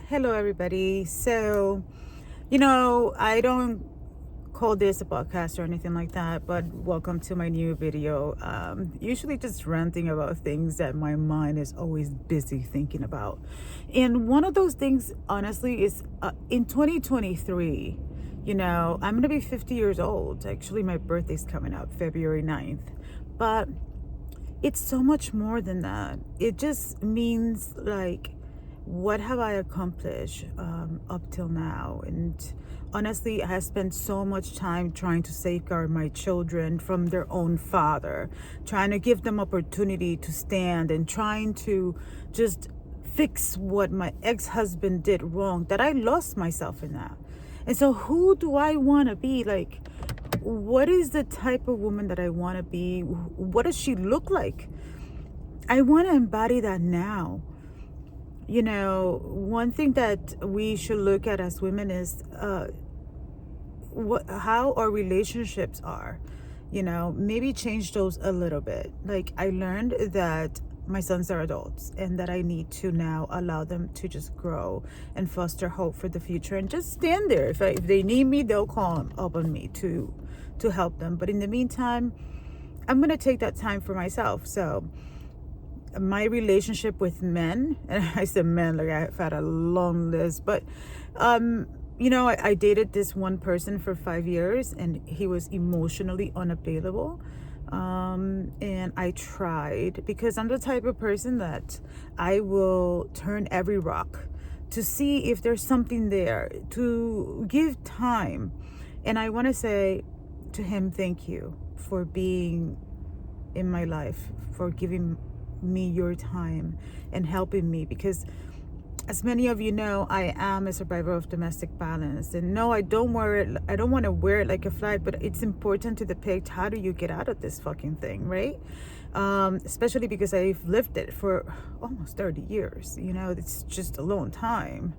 Hello, everybody. I don't call this a podcast or anything like that, but welcome to my new video. Usually just ranting about things that my mind is always busy thinking about. And one of those things, honestly, is in 2023, I'm going to be 50 years old. Actually, my birthday's coming up, February 9th. But it's so much more than that. It just means like, what have I accomplished up till now? And honestly, I have spent so much time trying to safeguard my children from their own father, trying to give them opportunity to stand and trying to just fix what my ex-husband did wrong, that I lost myself in that. And so who do I want to be? Like, what is the type of woman that I want to be? What does she look like? I want to embody that now. One thing that we should look at as women is how our relationships are. Maybe change those a little bit. Like, I learned that my sons are adults and that I need to now allow them to just grow and foster hope for the future and just stand there. If they need me, they'll call up on me to help them. But in the meantime, I'm going to take that time for myself. So my relationship with men, and I said men like I've had a long list, but I dated this one person for 5 years and he was emotionally unavailable. And I tried, because I'm the type of person that I will turn every rock to see if there's something there, to give time. And I want to say to him, thank you for being in my life, for giving me your time and helping me, because as many of you know, I am a survivor of domestic violence. And no, I don't want to wear it like a flag, but it's important to depict how do you get out of this fucking thing, right? Especially because I've lived it for almost 30 years. It's just a long time.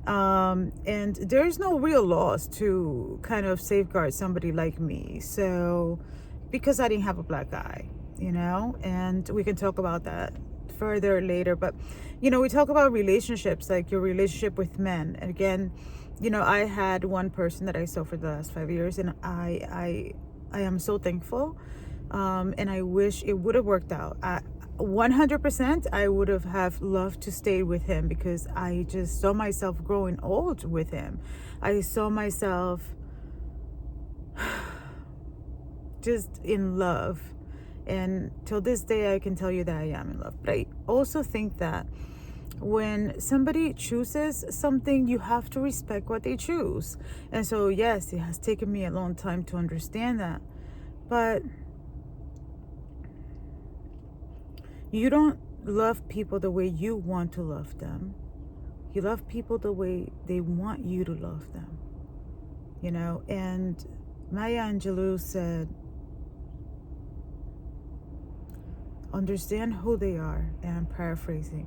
And there's no real laws to kind of safeguard somebody like me. So, because I didn't have a black eye, and we can talk about that further later. But we talk about relationships, like your relationship with men. And again, I had one person that I saw for the last 5 years, and I am so thankful. And I wish it would have worked out. 100% I would have loved to stay with him, because I just saw myself growing old with him. I saw myself just in love. And till this day, I can tell you that I am in love. But I also think that when somebody chooses something, you have to respect what they choose. And so, yes, it has taken me a long time to understand that. But you don't love people the way you want to love them. You love people the way they want you to love them. And Maya Angelou said, understand who they are. And I'm paraphrasing.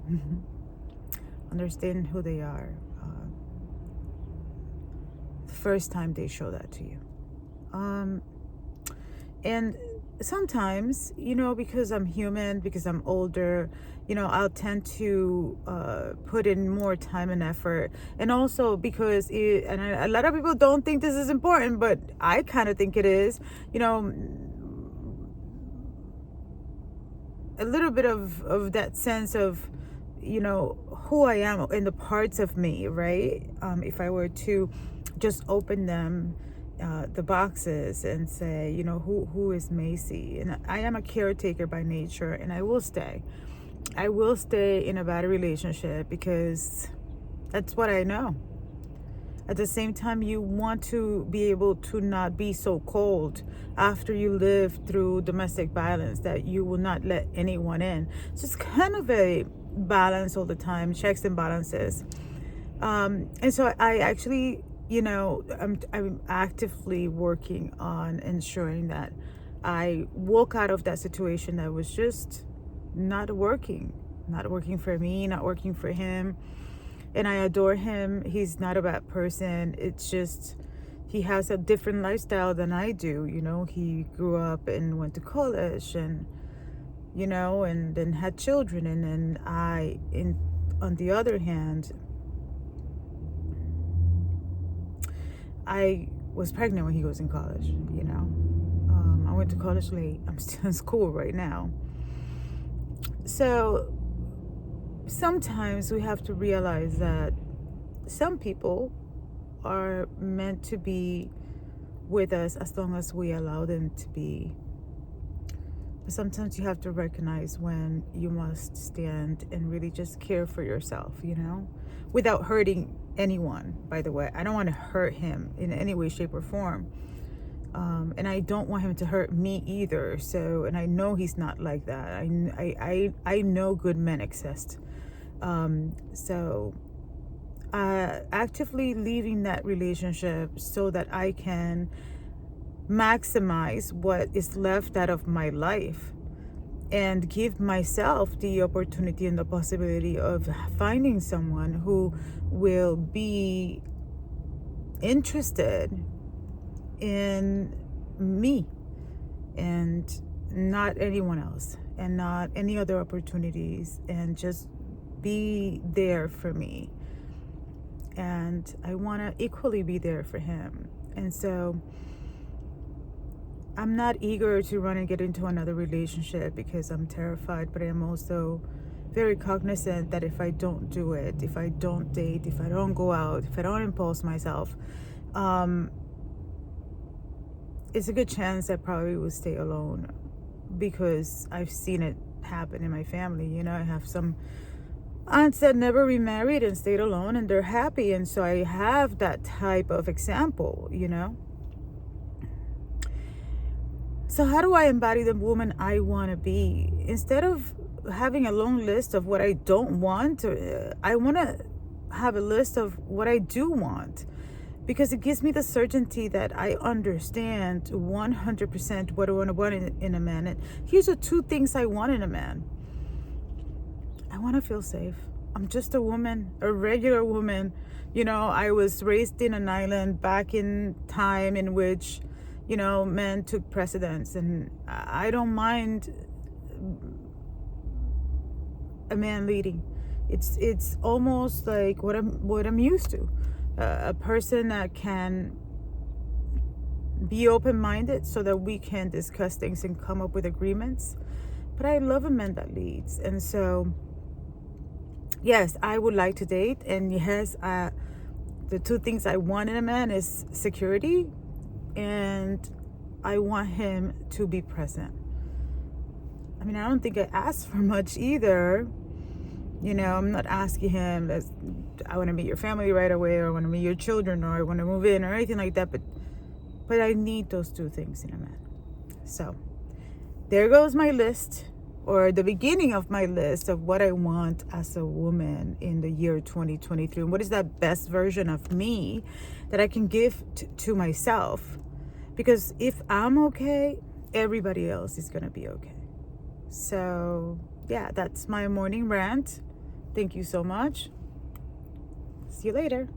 Understand who they are the first time they show that to you. And sometimes, because I'm human, because I'm older, I'll tend to put in more time and effort. And also because a lot of people don't think this is important, but I kind of think it is, a little bit of that sense of, who I am and the parts of me, right? If I were to just open them, the boxes, and say, who is Macy? And I am a caretaker by nature, and I will stay in a bad relationship because that's what I know. At the same time, you want to be able to not be so cold after you live through domestic violence that you will not let anyone in. So it's kind of a balance all the time, checks and balances. And so I actually, I'm actively working on ensuring that I walk out of that situation that was just not working for me, not working for him. And I adore him. He's not a bad person. It's just he has a different lifestyle than I do. He grew up and went to college, and and then had children. And then on the other hand, I was pregnant when he was in college, you know. I went to college late. I'm still in school right now. So sometimes we have to realize that some people are meant to be with us as long as we allow them to be. But sometimes you have to recognize when you must stand and really just care for yourself, you know, without hurting anyone, by the way. I don't want to hurt him in any way, shape, or form. And I don't want him to hurt me either. So, and I know he's not like that. I know good men exist. So actively leaving that relationship so that I can maximize what is left out of my life and give myself the opportunity and the possibility of finding someone who will be interested in me and not anyone else and not any other opportunities, and just be there for me. And I want to equally be there for him. And so I'm not eager to run and get into another relationship because I'm terrified, but I'm also very cognizant that if I don't do it, if I don't date, if I don't go out, if I don't impulse myself, it's a good chance I probably will stay alone, because I've seen it happen in my family. You know, I have some aunts that never remarried and stayed alone and they're happy. And so I have that type of example, you know. So how do I embody the woman I want to be? Instead of having a long list of what I don't want, I want to have a list of what I do want, because it gives me the certainty that I understand 100% what I want in a man. And here's the two things I want in a man. I want to feel safe. I'm just a woman, a regular woman. You know, I was raised in an island back in time in which, you know, men took precedence, and I don't mind a man leading. It's almost like what I'm used to. A person that can be open-minded so that we can discuss things and come up with agreements. But I love a man that leads. And so yes, I would like to date, and yes, the two things I want in a man is security, and I want him to be present. I mean, I don't think I asked for much either. You know, I'm not asking him that I want to meet your family right away, or I want to meet your children, or I want to move in, or anything like that. But I need those two things in a man. So there goes my list, or the beginning of my list of what I want as a woman in the year 2023. And what is that best version of me that I can give to myself? Because if I'm okay, everybody else is going to be okay. So yeah, that's my morning rant. Thank you so much. See you later.